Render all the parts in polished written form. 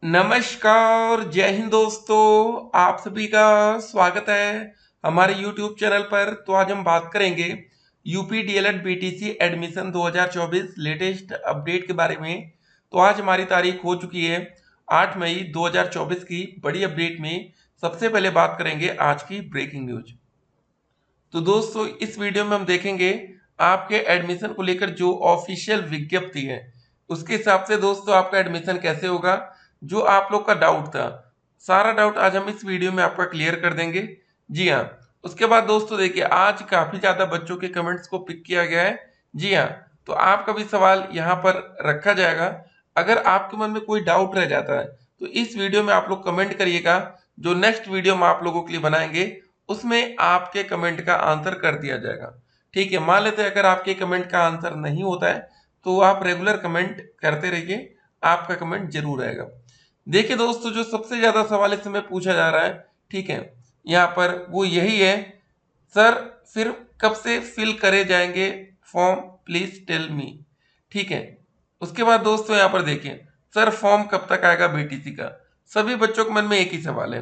नमस्कार, जय हिंद दोस्तों। आप सभी का स्वागत है हमारे YouTube चैनल पर। तो आज हम बात करेंगे UP DElEd BTC admission 2024 latest update के बारे में। तो आज हमारी तारीख हो चुकी है 8 मई 2024 की। बड़ी अपडेट में सबसे पहले बात करेंगे आज की ब्रेकिंग न्यूज। तो दोस्तों इस वीडियो में हम देखेंगे आपके एडमिशन को लेकर जो ऑफिशियल विज्ञप्ति है उसके हिसाब से दोस्तों आपका एडमिशन कैसे होगा। जो आप लोग का डाउट था, सारा डाउट आज हम इस वीडियो में आपका क्लियर कर देंगे। जी हाँ। उसके बाद दोस्तों देखिए, आज काफी ज्यादा बच्चों के कमेंट्स को पिक किया गया है। जी हाँ। तो आपका भी सवाल यहाँ पर रखा जाएगा। अगर आपके मन में कोई डाउट रह जाता है तो इस वीडियो में आप लोग कमेंट करिएगा। जो नेक्स्ट वीडियो हम आप लोगों के लिए बनाएंगे उसमें आपके कमेंट का आंसर कर दिया जाएगा। ठीक है। मान लेते हैं अगर आपके कमेंट का आंसर नहीं होता है तो आप रेगुलर कमेंट करते रहिए, आपका कमेंट जरूर आएगा। देखिए दोस्तों, जो सबसे ज्यादा सवाल इस समय पूछा जा रहा है, ठीक है, यहाँ पर वो यही है, सर फिर कब से फिल करे जाएंगे फॉर्म, प्लीज टेल मी। ठीक है। उसके बाद दोस्तों यहाँ पर देखिए, सर फॉर्म कब तक आएगा बीटीसी का। सभी बच्चों के मन में एक ही सवाल है।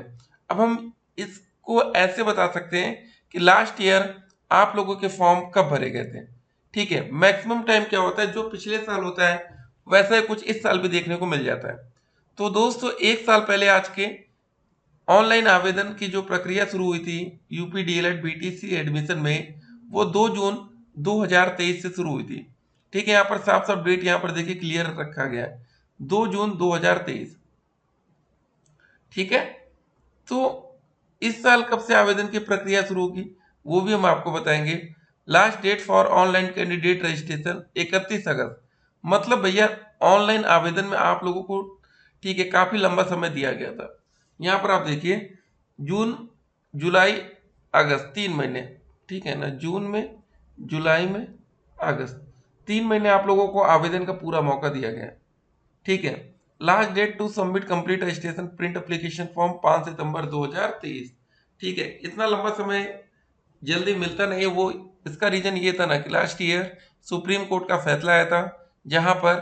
अब हम इसको ऐसे बता सकते हैं कि लास्ट ईयर आप लोगों के फॉर्म कब भरे गए थे। ठीक है। मैक्सिमम टाइम क्या होता है, जो पिछले साल होता है वैसा ही कुछ इस साल भी देखने को मिल जाता है। तो दोस्तों एक साल पहले आज के ऑनलाइन आवेदन की जो प्रक्रिया शुरू हुई थी यूपी डीएलएड बीटीसी एडमिशन में, वो 2 जून 2023 से शुरू हुई थी। ठीक है। यहाँ पर साफ साफ डेट यहाँ पर देखिए क्लियर रखा गया है, 2 जून 2023। ठीक है। तो इस साल कब से आवेदन की प्रक्रिया शुरू होगी वो भी हम आपको बताएंगे। Last date for online candidate registration 31 अगस्त। मतलब भैया ऑनलाइन आवेदन में आप लोगों को, ठीक है, काफी लंबा समय दिया गया था। यहाँ पर आप देखिए, जून, जुलाई, अगस्त, 3 महीने। ठीक है ना, जून में, जुलाई में, अगस्त, 3 महीने आप लोगों को आवेदन का पूरा मौका दिया गया है। ठीक है। Last date to submit complete registration print application form 5 सितंबर 2023। ठीक है। इतना लंबा समय जल्दी मिलता नहीं है। वो इसका रीजन ये था ना कि लास्ट ईयर सुप्रीम कोर्ट का फैसला आया था जहां पर,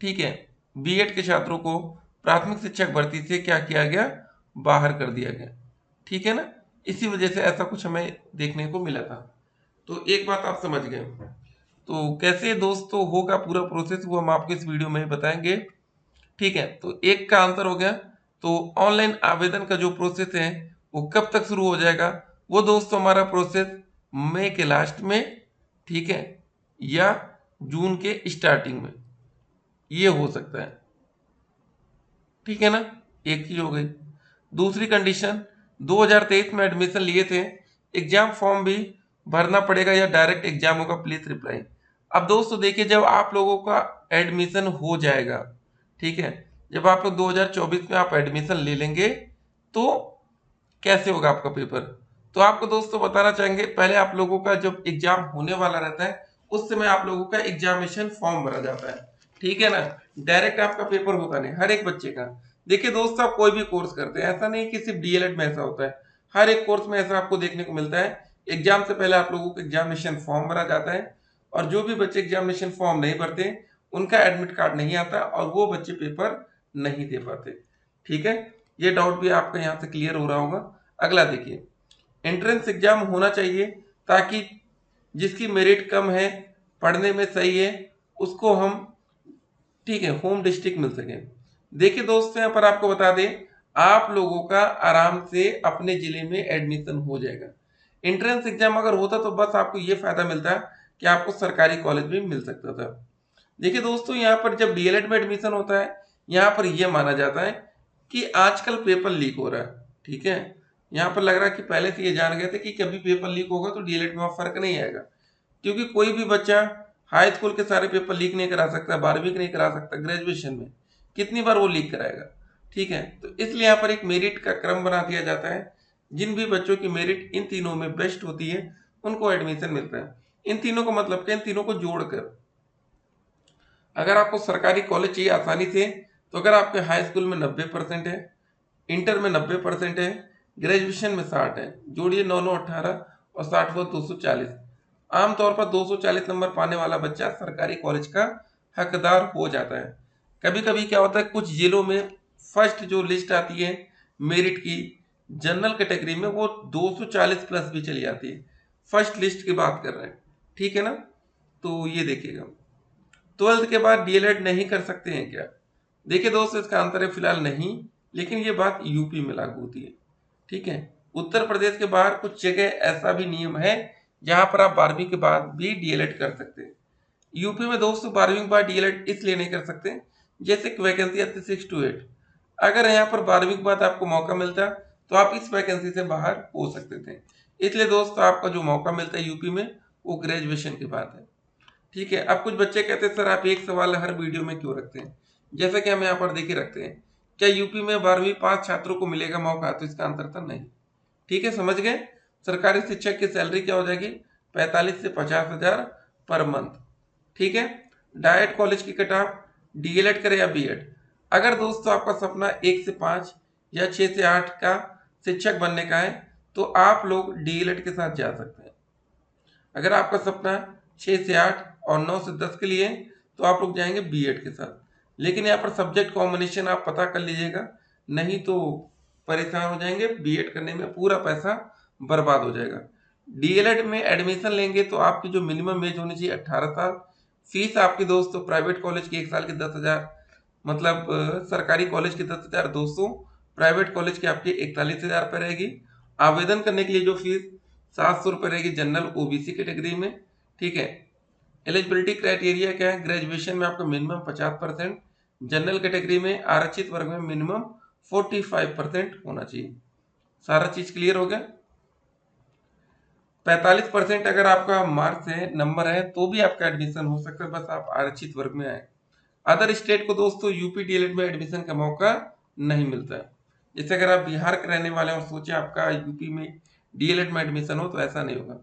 ठीक है, बीएड के छात्रों को प्राथमिक शिक्षक भर्ती से क्या किया गया, बाहर कर दिया गया। ठीक है ना, इसी वजह से ऐसा कुछ हमें देखने को मिला था। तो एक बात आप समझ गए। तो कैसे दोस्तों होगा पूरा प्रोसेस वो हम आपको इस वीडियो में बताएंगे। ठीक है। तो एक का आंसर हो गया। तो ऑनलाइन आवेदन का जो प्रोसेस है वो कब तक शुरू हो जाएगा, वो दोस्तों हमारा प्रोसेस मई के लास्ट में, ठीक है, या जून के स्टार्टिंग में ये हो सकता है। ठीक है ना, एक चीज हो गई। दूसरी कंडीशन, 2023 में एडमिशन लिए थे, एग्जाम फॉर्म भी भरना पड़ेगा या डायरेक्ट एग्जाम होगा, प्लीज रिप्लाई। अब दोस्तों देखिए, जब आप लोगों का एडमिशन हो जाएगा, ठीक है, जब आप लोग 2024 में आप एडमिशन ले लेंगे तो कैसे होगा आपका पेपर। तो आपको दोस्तों बताना चाहेंगे, पहले आप लोगों का जब एग्जाम होने वाला रहता है उस समय आप लोगों का एग्जामिनेशन फॉर्म भरा जाता है। ठीक है ना, डायरेक्ट आपका पेपर होता नहीं हर एक बच्चे का। देखिए दोस्तों, आप कोई भी कोर्स करते हैं, ऐसा नहीं कि सिर्फ डीएलएड में ऐसा होता है, हर एक कोर्स में ऐसा आपको देखने को मिलता है। एग्जाम से पहले आप लोगों को एग्जामिनेशन फॉर्म भरा जाता है और जो भी बच्चे एग्जामिनेशन फॉर्म नहीं भरते उनका एडमिट कार्ड नहीं आता और वो बच्चे पेपर नहीं दे पाते। ठीक है। ये डाउट भी आपका यहाँ से क्लियर हो रहा होगा। अगला देखिए, एंट्रेंस एग्जाम होना चाहिए ताकि जिसकी मेरिट कम है, पढ़ने में सही है, उसको हम, ठीक है, होम डिस्ट्रिक्ट मिल सके। देखिए दोस्तों, यहाँ पर आपको बता दें, आप लोगों का आराम से अपने जिले में एडमिशन हो जाएगा। एंट्रेंस एग्जाम अगर होता तो बस आपको ये फायदा मिलता कि आपको सरकारी कॉलेज भी मिल सकता था। देखिए दोस्तों, यहाँ पर जब डीएलएड में एडमिशन होता है, यहाँ पर यह माना जाता है कि आजकल पेपर लीक हो रहा है। ठीक है। यहाँ पर लग रहा है कि पहले से ये जान गए थे कि कभी पेपर लीक होगा तो डीएलएड में फर्क नहीं आएगा, क्योंकि कोई भी बच्चा हाई स्कूल के सारे पेपर लीक नहीं करा सकता, 12वीं के नहीं करा सकता, ग्रेजुएशन में कितनी बार वो लीक कराएगा। ठीक है। तो इसलिए यहाँ पर एक मेरिट का क्रम बना दिया जाता है। जिन भी बच्चों की मेरिट इन तीनों में बेस्ट होती है उनको एडमिशन मिलता है। इन तीनों का मतलब क्या, इन तीनों को जोड़कर अगर आपको सरकारी कॉलेज चाहिए आसानी से, तो अगर आपके हाई स्कूल में 90% है, इंटर में 90% है, ग्रेजुएशन में 60 है, जोड़िए 9 9 18 और 60 को 240। आमतौर पर 240 नंबर पाने वाला बच्चा सरकारी कॉलेज का हकदार हो जाता है। कभी कभी क्या होता है, कुछ जिलों में फर्स्ट जो लिस्ट आती है मेरिट की जनरल कैटेगरी में, वो 240 प्लस भी चली जाती है। फर्स्ट लिस्ट की बात कर रहे हैं, ठीक है ना। तो ये देखिएगा, 12th के बाद डीएलएड नहीं कर सकते हैं क्या? देखिए दोस्तों, इसका आंसर है फिलहाल नहीं, लेकिन ये बात यूपी में लागू होती है, ठीक है। उत्तर प्रदेश के बाहर कुछ जगह ऐसा भी नियम है जहां पर आप 12वीं के बाद भी डीएलएड कर सकते हैं। यूपी में दोस्तों 12वीं के बाद डीएलएड इसलिए नहीं कर सकते, जैसे कि वैकेंसी आती है 6 to 8। अगर यहाँ पर 12वीं के बाद आपको मौका मिलता तो आप इस वैकेंसी से बाहर हो सकते थे। इसलिए दोस्तों आपका जो मौका मिलता है यूपी में, वो ग्रेजुएशन की बात है, ठीक है। अब कुछ बच्चे कहते हैं सर आप एक सवाल हर वीडियो में क्यों रखते हैं, जैसा कि हम यहाँ पर देखे रखते हैं, क्या यूपी में 12वीं पास छात्रों को मिलेगा मौका? तो इसका आंसर था नहीं, ठीक है, समझ गए। सरकारी शिक्षक की सैलरी क्या हो जाएगी? 45 से 50 हजार पर मंथ, ठीक है। डायट कॉलेज की कट ऑफ, डीएलएड करे या बीएड। अगर दोस्तों आपका सपना 1 से 5 या 6 से 8 का शिक्षक बनने का है तो आप लोग डीएलएड के साथ जा सकते हैं। अगर आपका सपना 6 से 8 और 9 से 10 के लिए तो आप लोग जाएंगे बीएड के साथ। लेकिन यहाँ पर सब्जेक्ट कॉम्बिनेशन आप पता कर लीजिएगा, नहीं तो परेशान हो जाएंगे, बीएड करने में पूरा पैसा बर्बाद हो जाएगा। डीएलएड में एडमिशन लेंगे तो आपकी जो मिनिमम एज होनी चाहिए 18 साल। फीस आपकी दोस्तों प्राइवेट कॉलेज की 1 साल की 10 हजार, मतलब सरकारी कॉलेज की 10,200, प्राइवेट कॉलेज की आपकी 41 हजार रुपये रहेगी। आवेदन करने के लिए जो फीस 700 रुपये रहेगी जनरल ओबीसी कैटेगरी में, ठीक है। एलिजिबिलिटी क्राइटेरिया क्या है? ग्रेजुएशन में आपका मिनिमम 50%, जनरल कैटेगरी में आरक्षित वर्ग में मिनिमम 45% होना चाहिए। सारा चीज क्लियर हो गया। 45% अगर आपका मार्क्स है, नंबर है, तो भी आपका एडमिशन हो सकता है, बस आप आरक्षित वर्ग में आए। अदर स्टेट को दोस्तों यूपी डीएलएड में एडमिशन का मौका नहीं मिलता है। जैसे अगर आप बिहार के रहने वाले हैं और सोचे आपका यूपी में डीएलएड में एडमिशन हो, तो ऐसा नहीं होगा।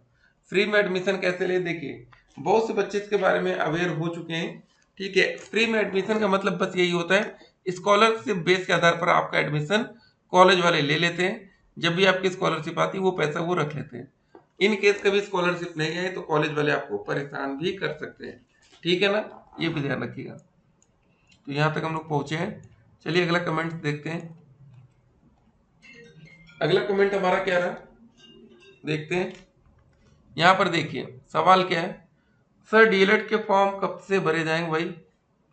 फ्री में एडमिशन कैसे ले? देखिए, बहुत से बच्चे इसके बारे में अवेयर हो चुके हैं, ठीक है। फ्री में एडमिशन का मतलब बस यही होता है, स्कॉलरशिप बेस के आधार पर आपका एडमिशन कॉलेज वाले ले लेते हैं। जब भी आपकी स्कॉलरशिप आती है वो पैसा वो रख लेते हैं। इन केस कभी स्कॉलरशिप नहीं है तो कॉलेज वाले आपको परेशान भी कर सकते हैं, ठीक है ना, ये भी ध्यान रखिएगा। तो यहाँ तक हम लोग पहुंचे हैं। चलिए अगला कमेंट देखते हैं। अगला कमेंट हमारा क्या रहा, देखते हैं। यहाँ पर देखिए सवाल क्या है, सर डीएलएड के फॉर्म कब से भरे जाएंगे भाई?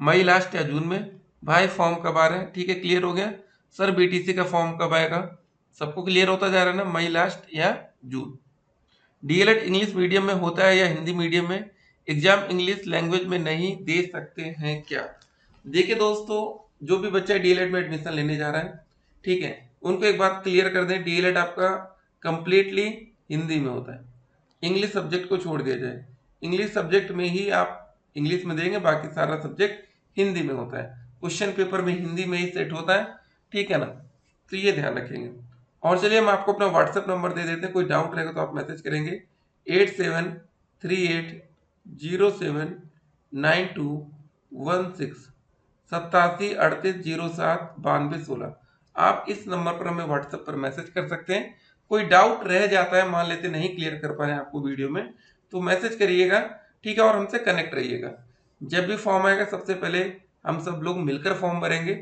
मई लास्ट या जून में? भाई फॉर्म कब आ रहे हैं? ठीक है, क्लियर हो गया। सर बीटीसी का फॉर्म कब आएगा? सबको क्लियर होता जा रहा है ना, मई लास्ट या जून। डीएलएड इंग्लिश मीडियम में होता है या हिंदी मीडियम में? एग्जाम इंग्लिश लैंग्वेज में नहीं दे सकते हैं क्या? देखिए दोस्तों, जो भी बच्चा डीएलएड में एडमिशन लेने जा रहा है, ठीक है, उनको एक बात क्लियर कर दें, डीएलएड आपका कंप्लीटली हिंदी में होता है। इंग्लिश सब्जेक्ट को छोड़ दिया जाए, इंग्लिश सब्जेक्ट में ही आप इंग्लिश में देंगे, बाकी सारा सब्जेक्ट हिंदी में होता है। क्वेश्चन पेपर में हिंदी में ही सेट होता है, ठीक है ना, तो ये ध्यान रखेंगे। और चलिए हम आपको अपना व्हाट्सएप नंबर दे देते हैं, कोई डाउट रहेगा तो आप मैसेज करेंगे 8738079216, 8738079216। आप इस नंबर पर हमें व्हाट्सएप पर मैसेज कर सकते हैं। कोई डाउट रह जाता है, मान लेते नहीं क्लियर कर पाए आपको वीडियो में, तो मैसेज करिएगा, ठीक है, और हमसे कनेक्ट रहिएगा। जब भी फॉर्म आएगा सबसे पहले हम सब लोग मिलकर फॉर्म भरेंगे।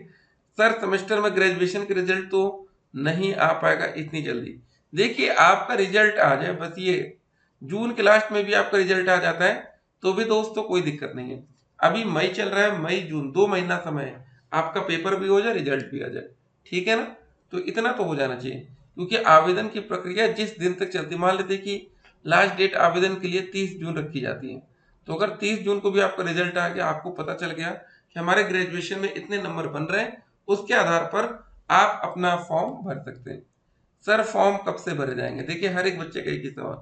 सर सेमेस्टर में ग्रेजुएशन के रिजल्ट तो नहीं आ पाएगा इतनी जल्दी। देखिए आपका रिजल्ट आ जाए, बस ये जून के लास्ट में भी आपका रिजल्ट आ जाता है तो भी दोस्तों कोई दिक्कत नहीं है। अभी मई चल रहा है, मई जून 2 महीना समय है, आपका पेपर भी हो जाए रिजल्ट भी आ जाए, ठीक है ना। तो इतना तो हो जाना चाहिए, क्योंकि आवेदन की प्रक्रिया जिस दिन तक चलती, मान लेते कि लास्ट डेट आवेदन के लिए 30 जून रखी जाती है, तो अगर 30 जून को भी आपका रिजल्ट आ गया, आपको पता चल गया कि हमारे ग्रेजुएशन में इतने नंबर बन रहे हैं, उसके आधार पर आप अपना फॉर्म भर सकते हैं। सर फॉर्म कब से भरे जाएंगे? देखिए हर एक बच्चे का एक ही सवाल,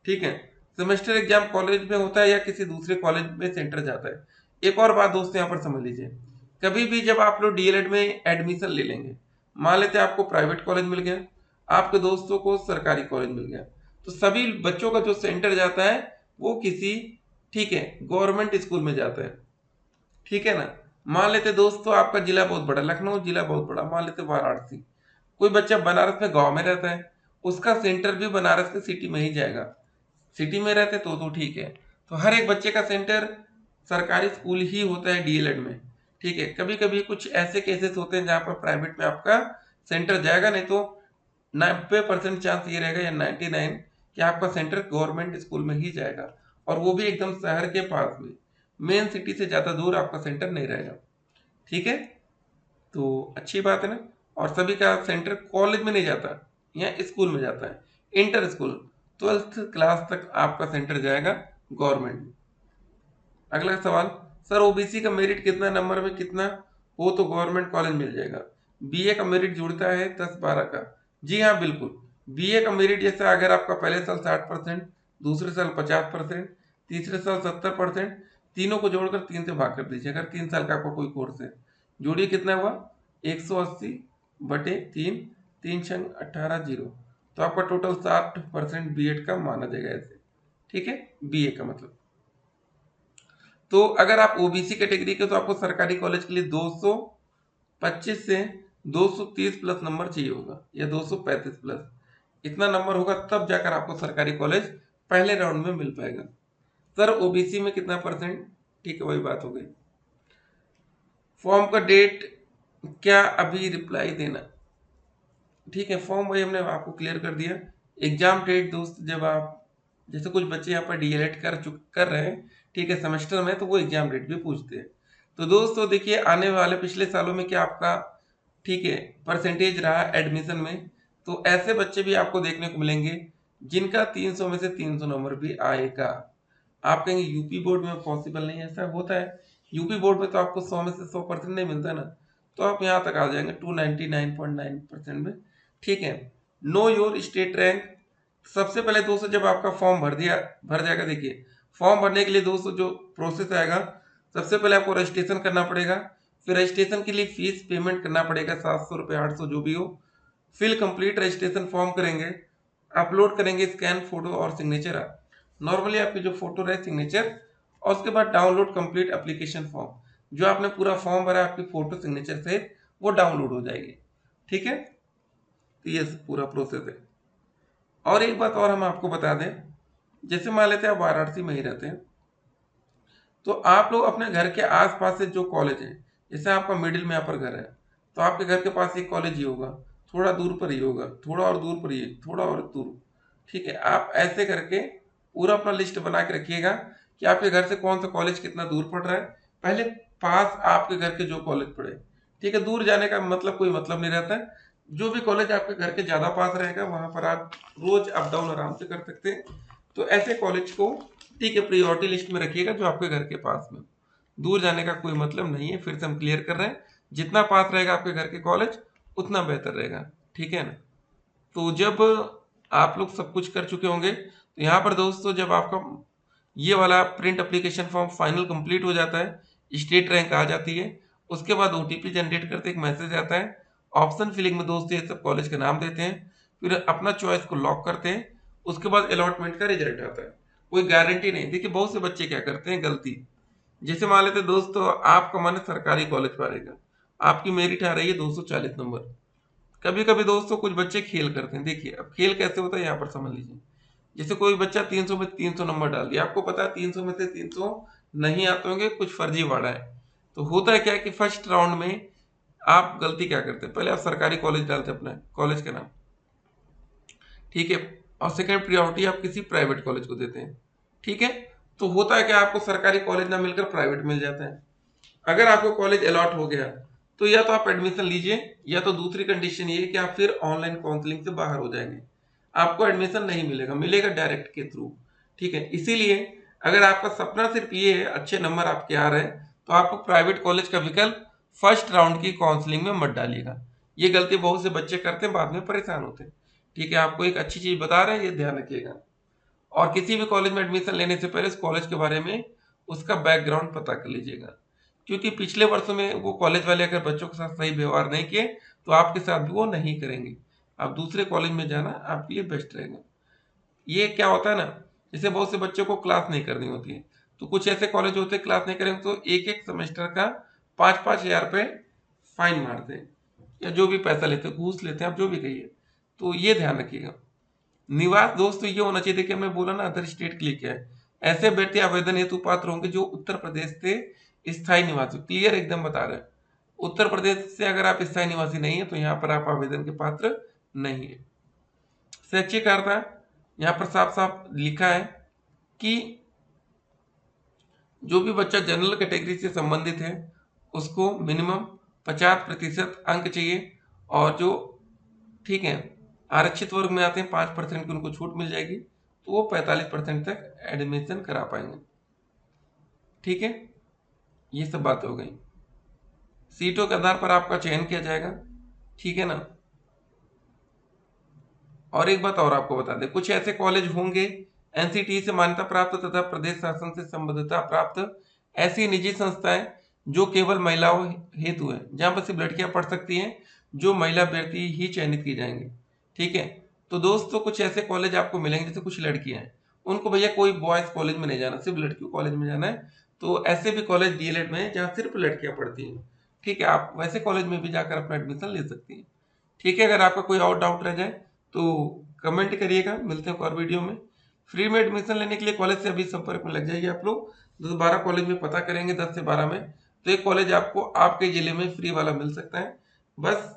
ठीक है। सेमेस्टर एग्जाम कॉलेज में होता है या किसी दूसरे कॉलेज में सेंटर जाता है? एक और बात दोस्तों यहाँ पर समझ लीजिए, कभी भी जब आप लोग डीएलएड में एडमिशन ले लेंगे, मान लेते हैं आपको प्राइवेट कॉलेज मिल गया, आपके दोस्तों को सरकारी कॉलेज मिल गया, तो सभी बच्चों का जो सेंटर जाता है वो किसी, ठीक है, गवर्नमेंट स्कूल में जाता है, ठीक है ना। मान लेते दोस्तों आपका जिला बहुत बड़ा, लखनऊ जिला बहुत बड़ा, मान लेते वाराणसी, कोई बच्चा बनारस में गांव में रहता है, उसका सेंटर भी बनारस के सिटी में ही जाएगा। सिटी में रहते तो ठीक है, तो हर एक बच्चे का सेंटर सरकारी स्कूल ही होता है डीएलएड में, ठीक है, कभी कभी कुछ ऐसे केसेस होते हैं जहाँ पर प्राइवेट में आपका सेंटर जाएगा, नहीं तो 90% चांस ये रहेगा या 99 कि आपका सेंटर गवर्नमेंट स्कूल में ही जाएगा, और वो भी एकदम शहर के पास में, मेन सिटी से ज़्यादा दूर आपका सेंटर नहीं रहेगा। ठीक है, तो अच्छी बात है ना। और सभी का सेंटर कॉलेज में नहीं जाता या स्कूल में जाता है, इंटर स्कूल 12th क्लास तक आपका सेंटर जाएगा गवर्नमेंट में। अगला सवाल, सर ओबीसी का मेरिट कितना नंबर में कितना हो तो गवर्नमेंट कॉलेज मिल जाएगा? बीए का मेरिट जुड़ता है 10-12 का। जी हाँ बिल्कुल, बीए का मेरिट जैसे अगर आपका पहले साल 60%, दूसरे साल 50%, तीसरे साल 70%, तीनों को जोड़कर 3 से भाग कर दीजिए। अगर 3 साल का आपका कोई कोर्स है, जोड़िए कितना हुआ, 180/3, 3×18 0, तो आपका टोटल 60% बीएड का माना जाएगा ऐसे। ठीक है, बीए का मतलब। तो अगर आप ओबीसी कैटेगरी के तो आपको सरकारी कॉलेज के लिए 225 से 230 प्लस नंबर चाहिए होगा, या 235 प्लस, इतना नंबर होगा तब जाकर आपको सरकारी कॉलेज पहले राउंड में मिल पाएगा। सर ओबीसी में कितना परसेंट? ठीक है, वही बात हो गई। फॉर्म का डेट क्या अभी रिप्लाई देना? ठीक है, फॉर्म वही हमने आपको क्लियर कर दिया। एग्जाम डेट दोस्त, जब आप जैसे कुछ बच्चे यहाँ पर डीएलएड कर रहे हैं, ठीक है, सेमेस्टर में, तो वो एग्जाम डेट भी पूछते हैं। तो दोस्तों देखिए, आने वाले पिछले सालों में क्या आपका, ठीक है, परसेंटेज रहा एडमिशन में, तो ऐसे बच्चे भी आपको देखने को मिलेंगे जिनका 300 में से 300 नंबर भी आएगा। आप कहेंगे यूपी बोर्ड में पॉसिबल नहीं है, ऐसा होता है। यूपी बोर्ड में तो आपको 100 में से 100% नहीं मिलता ना, तो आप यहाँ तक आ जाएंगे 299.9% में। ठीक है, नो योर स्टेट रैंक। सबसे पहले दोस्तों जब आपका फॉर्म भर जाएगा, देखिए फॉर्म भरने के लिए दोस्तों जो प्रोसेस आएगा, सबसे पहले आपको रजिस्ट्रेशन करना पड़ेगा। फिर रजिस्ट्रेशन के लिए फीस पेमेंट करना पड़ेगा, 700 रुपये 800 जो भी हो। फिल कंप्लीट रजिस्ट्रेशन फॉर्म करेंगे, अपलोड करेंगे स्कैन फोटो और सिग्नेचर, नॉर्मली आपकी जो फोटो रहे सिग्नेचर, और उसके बाद डाउनलोड कंप्लीट एप्लीकेशन फॉर्म, जो आपने पूरा फॉर्म भरा आपकी फोटो सिग्नेचर से वो डाउनलोड हो जाएगी। ठीक है, तो ये पूरा प्रोसेस है। और एक बात और हम आपको बता दें, जैसे मान लेते हैं आप वाराणसी में ही रहते हैं, तो आप लोग अपने घर के आसपास से जो कॉलेज है, जैसे आपका मिडिल में यहाँ पर घर है, तो आपके घर के पास एक कॉलेज ही होगा, थोड़ा दूर पर ही होगा, थोड़ा और दूर पर ही, थोड़ा और दूर। ठीक है, आप ऐसे करके पूरा अपना लिस्ट बना के रखिएगा कि आपके घर से कौन सा कॉलेज कितना दूर पड़ रहा है। पहले पास आपके घर के जो कॉलेज पड़े, ठीक है, दूर जाने का मतलब कोई मतलब नहीं रहता है। जो भी कॉलेज आपके घर के ज़्यादा पास रहेगा वहाँ पर आप रोज अप डाउन आराम से कर सकते हैं। तो ऐसे कॉलेज को, ठीक है, प्रियोरिटी लिस्ट में रखिएगा जो आपके घर के पास में। दूर जाने का कोई मतलब नहीं है, फिर से हम क्लियर कर रहे हैं, जितना पास रहेगा आपके घर के कॉलेज उतना बेहतर रहेगा। ठीक है ना। तो जब आप लोग सब कुछ कर चुके होंगे, तो यहाँ पर दोस्तों जब आपका ये वाला print application form final complete हो जाता है, स्टेट रैंक आ जाती है, उसके बाद ओटीपी जनरेट करते एक मैसेज आता है। ऑप्शन फिलिंग में दोस्तों ये सब कॉलेज का नाम देते हैं, फिर अपना चॉइस को लॉक करते हैं। उसके बाद अलॉटमेंट का रिजल्ट आता है। कोई गारंटी नहीं। देखिए बहुत से बच्चे क्या करते हैं गलती, जैसे मान लेते दोस्तों आपका मन है सरकारी कॉलेज पढ़ेगा, आपकी मेरिट आ रही है 240 नंबर। कभी कभी दोस्तों कुछ बच्चे खेल करते हैं। देखिए अब खेल कैसे होता है यहाँ पर समझ लीजिए। जैसे कोई बच्चा 300 में 300 नंबर डाल दिया, आपको पता है 300 में से 300 नहीं आते होंगे, कुछ फर्जीवाड़ा है। तो होता है क्या है कि फर्स्ट राउंड में आप गलती क्या करते हैं, पहले आप सरकारी कॉलेज डालते हैं अपना कॉलेज का नाम, ठीक है, और सेकंड प्रायोरिटी आप किसी प्राइवेट कॉलेज को देते हैं। ठीक है, तो होता है कि आपको सरकारी कॉलेज ना मिलकर प्राइवेट मिल जाता है। अगर आपको कॉलेज अलॉट हो गया तो या तो आप एडमिशन लीजिए, या तो दूसरी कंडीशन ये कि आप फिर ऑनलाइन काउंसलिंग से बाहर हो जाएंगे, आपको एडमिशन नहीं मिलेगा, मिलेगा डायरेक्ट के थ्रू। ठीक है, इसीलिए अगर आपका सपना सिर्फ ये है, अच्छे नंबर आपके आ रहे हैं, तो आपको प्राइवेट कॉलेज का विकल्प फर्स्ट राउंड की काउंसलिंग में मत डालिएगा। ये गलती बहुत से बच्चे करते हैं, बाद में परेशान होते हैं। ठीक है, आपको एक अच्छी चीज बता रहे हैं, ये ध्यान रखिएगा। और किसी भी कॉलेज में एडमिशन लेने से पहले उस कॉलेज के बारे में उसका बैकग्राउंड पता कर लीजिएगा, क्योंकि पिछले वर्षों में वो कॉलेज वाले अगर बच्चों के साथ सही व्यवहार नहीं किए तो आपके साथ भी वो नहीं करेंगे। आप दूसरे कॉलेज में जाना आपके लिए बेस्ट रहेगा। ये क्या होता है ना, जैसे बहुत से बच्चों को क्लास नहीं करनी होती है, तो कुछ ऐसे कॉलेज होते हैं क्लास नहीं करेंगे तो एक एक सेमेस्टर का 5-5 हज़ार रुपये फाइन मारते हैं, या जो भी पैसा लेते हैं, घूस लेते हैं, आप जो भी कहिए। तो ये ध्यान रखिएगा। निवास दोस्तों ये होना चाहिए, देखिए हमने बोला ना अदर स्टेट के लिए क्या है, ऐसे अभ्यर्थी आवेदन हेतु पात्र होंगे जो उत्तर प्रदेश से स्थायी निवासी, क्लियर एकदम बता रहे हैं। उत्तर प्रदेश से अगर आप स्थायी निवासी नहीं है तो यहाँ पर आप आवेदन के पात्र नहीं है। शैक्षिक अर्हता, यहाँ पर साफ साफ लिखा है कि जो भी बच्चा जनरल कैटेगरी से संबंधित है उसको मिनिमम 50% अंक चाहिए, और जो ठीक है आरक्षित वर्ग में आते हैं 5% की उनको छूट मिल जाएगी, तो वो 45% तक एडमिशन करा पाएंगे। ठीक है, ये सब बातें हो गई। सीटों के आधार पर आपका चयन किया जाएगा, ठीक है ना। और एक बात और आपको बता दें, कुछ ऐसे कॉलेज होंगे एनसीटी से मान्यता प्राप्त तथा प्रदेश शासन से संबद्धता प्राप्त ऐसी निजी संस्थाएं जो केवल महिलाओं हेतु है, जहां पर सिर्फ लड़कियां पढ़ सकती हैं, जो महिला अभ्यर्थी ही चयनित की जाएंगे। ठीक है, तो दोस्तों कुछ ऐसे कॉलेज आपको मिलेंगे, जैसे कुछ लड़कियां हैं उनको भैया कोई बॉयज कॉलेज में नहीं जाना, सिर्फ लड़कियों कॉलेज में जाना है। तो ऐसे भी कॉलेज डीएलएड में है जहाँ सिर्फ लड़कियां पढ़ती हैं। ठीक है, आप वैसे कॉलेज में भी जाकर अपना एडमिशन ले सकती हैं। ठीक है, अगर आपका कोई और डाउट रह जाए तो कमेंट करिएगा। मिलते हैं एक और वीडियो में। फ्री में एडमिशन लेने के लिए कॉलेज से अभी संपर्क में लग जाइए आप लोग। 10-12 कॉलेज में पता करेंगे, 10 से 12 में, तो एक कॉलेज आपको आपके जिले में फ्री वाला मिल सकता है। बस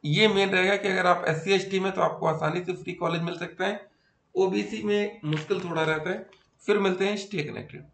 ये मेन रहेगा कि अगर आप SC ST में तो आपको आसानी से फ्री कॉलेज मिल सकता है, ओबीसी में मुश्किल थोड़ा रहता है। फिर मिलते हैं, स्टे कनेक्टेड।